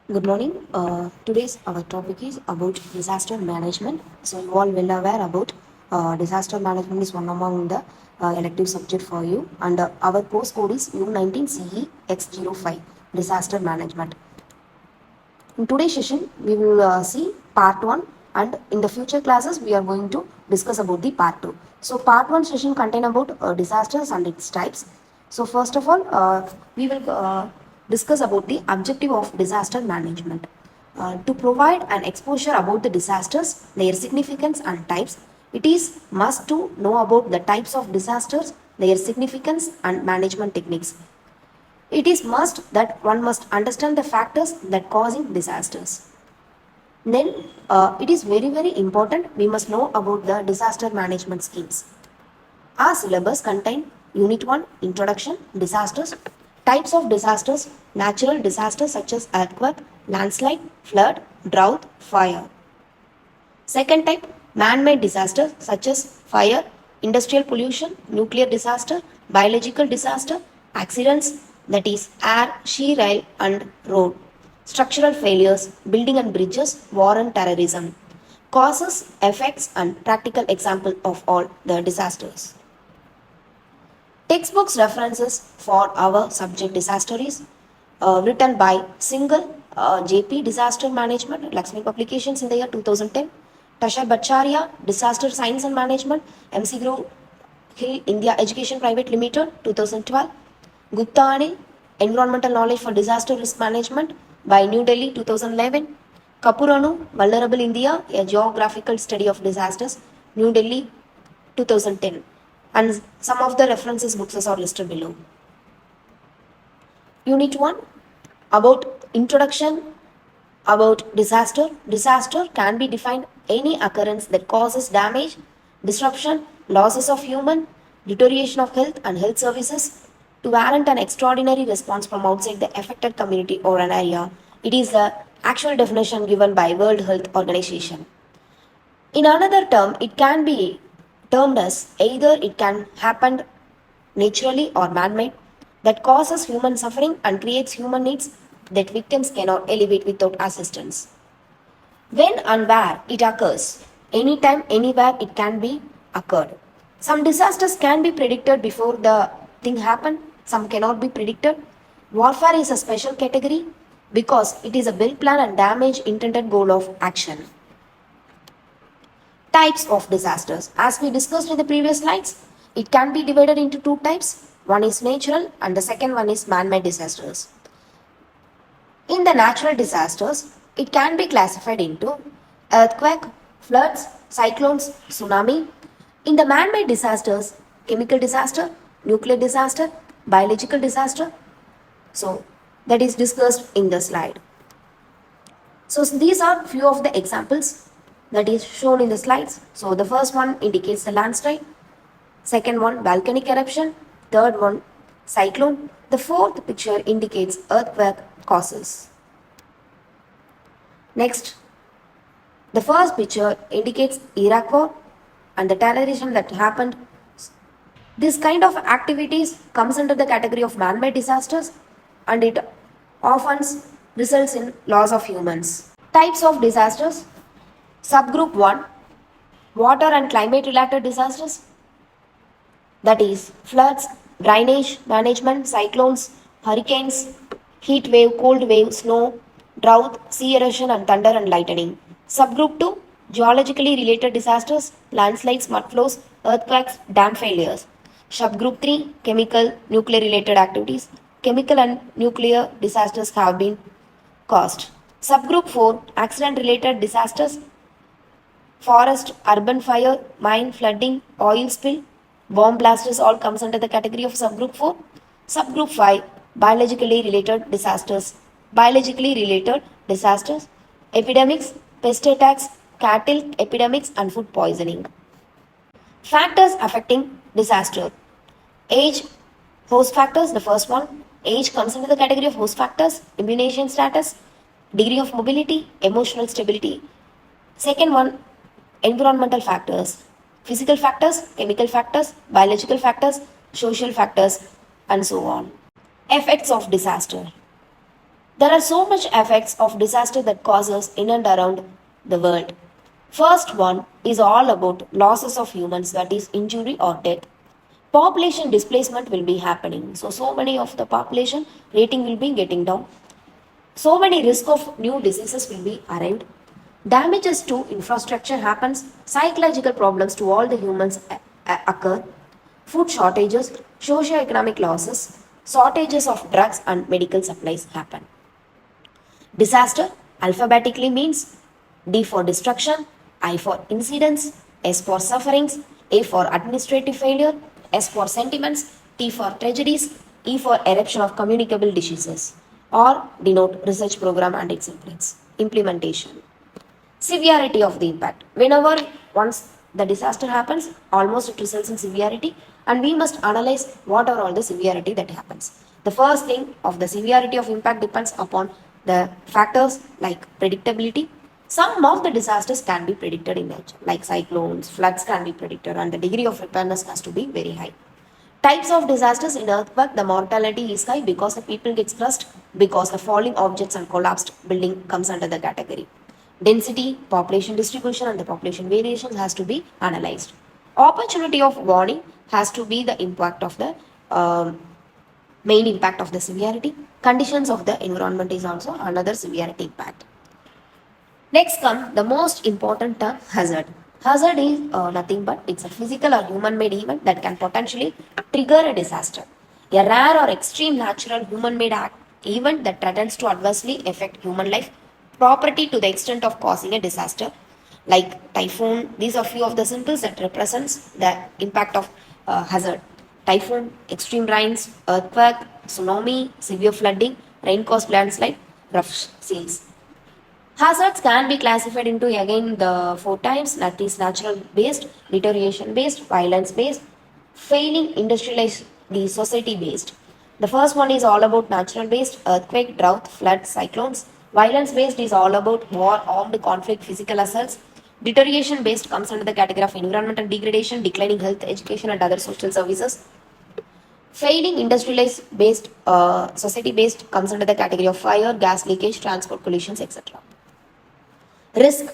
Good morning. Today's our topic is about disaster management. So you all well aware about disaster management is one among the elective subject for you, and our course code is U19 CE X05 disaster management. In today's session, we will see part 1, and in the future classes, we are going to discuss about the part 2. So, part 1 session contain about disasters and its types. So, first of all, we will discuss about the objective of disaster management. To provide an exposure about the disasters, their significance and types, it is must to know about the types of disasters, their significance and management techniques. It is must that one must understand the factors that causing disasters. Then it is very important we must know about the disaster management schemes. Our syllabus contain Unit 1 Introduction, Disasters, Types of Disasters, Natural disasters such as earthquake, landslide, flood, drought, fire. Second type, man-made disasters such as fire, industrial pollution, nuclear disaster, biological disaster, accidents that is air, sea, rail and road, structural failures, building and bridges, war and terrorism. Causes, effects and practical example of all the disasters. Textbooks references for our subject disaster is written by single JP Disaster Management, Lakshmi Publications in the year 2010. Tashar Bhattacharya, Disaster Science and Management, MC Group Hill India Education Private Limited, 2012. Gupta Anil, Environmental Knowledge for Disaster Risk Management by New Delhi, 2011. Kapuranu, Vulnerable India, a Geographical Study of Disasters, New Delhi, 2010. And some of the references books are listed below. Unit 1 about introduction about disaster. Disaster can be defined any occurrence that causes damage, disruption, losses of human, deterioration of health and health services to warrant an extraordinary response from outside the affected community or an area. It is the actual definition given by World Health Organization. In another term, it can be termed as either it can happen naturally or man-made that causes human suffering and creates human needs that victims cannot alleviate without assistance. When and where it occurs, anytime, anywhere it can be occurred. Some disasters can be predicted before the thing happen, some cannot be predicted. Warfare is a special category because it is a well planned and damage intended goal of action. Types of disasters. As we discussed in the previous slides, it can be divided into two types. One is natural and the second one is man-made disasters. In the natural disasters, it can be classified into earthquake, floods, cyclones, tsunami. In the man-made disasters, chemical disaster, nuclear disaster, biological disaster. So that is discussed in the slide. So these are few of the examples that is shown in the slides. So the first one indicates the landslide, second one volcanic eruption, third one cyclone, the fourth picture indicates earthquake causes. Next, the first picture indicates Iraq war and the terrorism that happened. This kind of activities comes under the category of man-made disasters and it often results in loss of humans. Types of disasters. Subgroup 1, water and climate related disasters, that is floods, drainage management, cyclones, hurricanes, heat wave, cold wave, snow, drought, sea erosion and thunder and lightning. Subgroup 2, geologically related disasters, landslides, mud flows, earthquakes, dam failures. Subgroup 3, chemical, nuclear related activities. Chemical and nuclear disasters have been caused. Subgroup 4, accident related disasters, forest, urban fire, mine, flooding, oil spill, bomb blasters all comes under the category of subgroup 4. Subgroup 5, biologically related disasters. Biologically related disasters, epidemics, pest attacks, cattle epidemics and food poisoning. Factors affecting disaster. Age, host factors, the first one. Age comes into the category of host factors, immunization status, degree of mobility, emotional stability. Second one, environmental factors, physical factors, chemical factors, biological factors, social factors, and so on. Effects of disaster. There are so much effects of disaster that causes in and around the world. First one is all about losses of humans, that is injury or death. Population displacement will be happening. So many of the population rating will be getting down. So many risk of new diseases will be arrived. Damages to infrastructure happens. Psychological problems to all the humans occur. Food shortages, socio-economic losses, shortages of drugs and medical supplies happen. Disaster alphabetically means D for destruction, I for incidents, S for sufferings, A for administrative failure, S for sentiments, T for tragedies, E for eruption of communicable diseases, or denote research program and its implementation. Severity of the impact. Whenever once the disaster happens, almost it results in severity, and we must analyze what are all the severity that happens. The first thing of the severity of impact depends upon the factors like predictability. Some of the disasters can be predicted in nature, like cyclones, floods can be predicted, and the degree of preparedness has to be very high. Types of disasters in earthquake, the mortality is high because the people gets crushed, because the falling objects and collapsed building comes under the category. Density, population distribution, and the population variations has to be analyzed. Opportunity of warning has to be the impact of the main impact of the severity. Conditions of the environment is also another severity impact. Next comes the most important term, hazard. Hazard is nothing but it's a physical or human-made event that can potentially trigger a disaster. A rare or extreme natural human-made event that threatens to adversely affect human life, property to the extent of causing a disaster, like typhoon. These are few of the symbols that represents the impact of hazard. Typhoon, extreme rains, earthquake, tsunami, severe flooding, rain-caused landslide, rough seas. Hazards can be classified into again the four types, that is natural based, deterioration based, violence based, failing industrialized, the society based. The first one is all about natural based, earthquake, drought, flood, cyclones. Violence based is all about war, armed conflict, physical assaults. Deterioration based comes under the category of environmental degradation, declining health, education, and other social services. Failing industrialized based, society based comes under the category of fire, gas leakage, transport collisions, etc. Risk.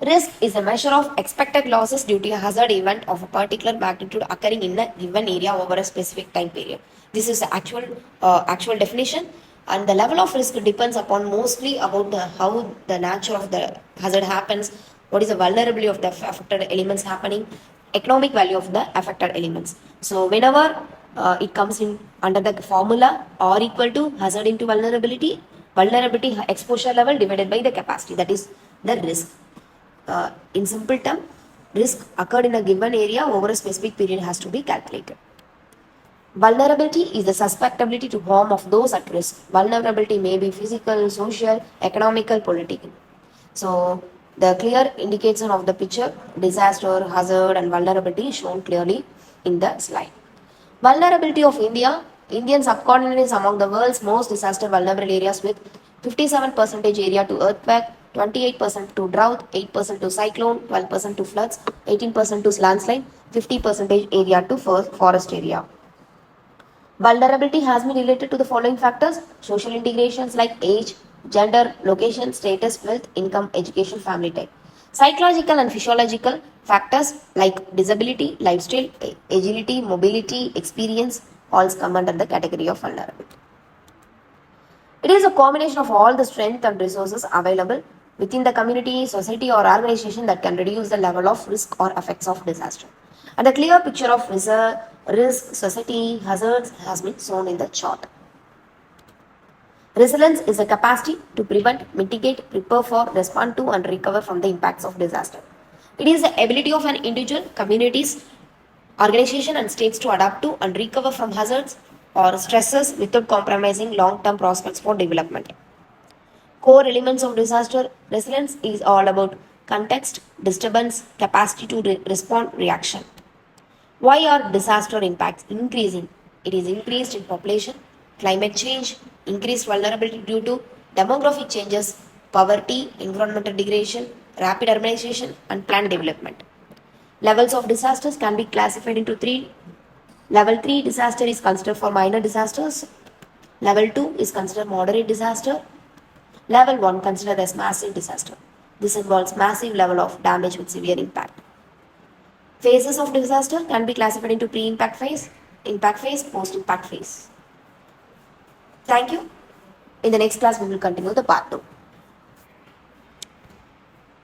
Risk is a measure of expected losses due to a hazard event of a particular magnitude occurring in a given area over a specific time period. This is the actual definition, and the level of risk depends upon mostly about how the nature of the hazard happens, what is the vulnerability of the affected elements happening, economic value of the affected elements. So whenever it comes in under the formula or equal to hazard into vulnerability exposure level divided by the capacity, that is the risk. In simple term, risk occurred in a given area over a specific period has to be calculated. Vulnerability is the susceptibility to harm of those at risk. Vulnerability may be physical, social, economical, political. So the clear indication of the picture, disaster, hazard, and vulnerability is shown clearly in the slide. Vulnerability of India. Indian subcontinent is among the world's most disaster vulnerable areas with 57% area to earthquake, 28% to drought, 8% to cyclone, 12% to floods, 18% to landslide, 50% area to forest area. Vulnerability has been related to the following factors: social integrations like age, gender, location, status, wealth, income, education, family type. Psychological and physiological factors like disability, lifestyle, agility, mobility, experience all come under the category of vulnerability. It is a combination of all the strength and resources available within the community, society, or organization that can reduce the level of risk or effects of disaster. And a clear picture of risk, society, hazards has been shown in the chart. Resilience is a capacity to prevent, mitigate, prepare for, respond to, and recover from the impacts of disaster. It is the ability of an individual, communities, organization, and states to adapt to and recover from hazards or stresses without compromising long-term prospects for development. Core elements of disaster resilience is all about context, disturbance, capacity to respond, reaction. Why are disaster impacts increasing? It is increased in population, climate change, increased vulnerability due to demographic changes, poverty, environmental degradation, rapid urbanization, and planned development. Levels of disasters can be classified into three. Level 3 disaster is considered for minor disasters. Level 2 is considered moderate disaster. Level 1 considered as massive disaster. This involves massive level of damage with severe impact. Phases of disaster can be classified into pre-impact phase, impact phase, post-impact phase. Thank you. In the next class, we will continue the part 2.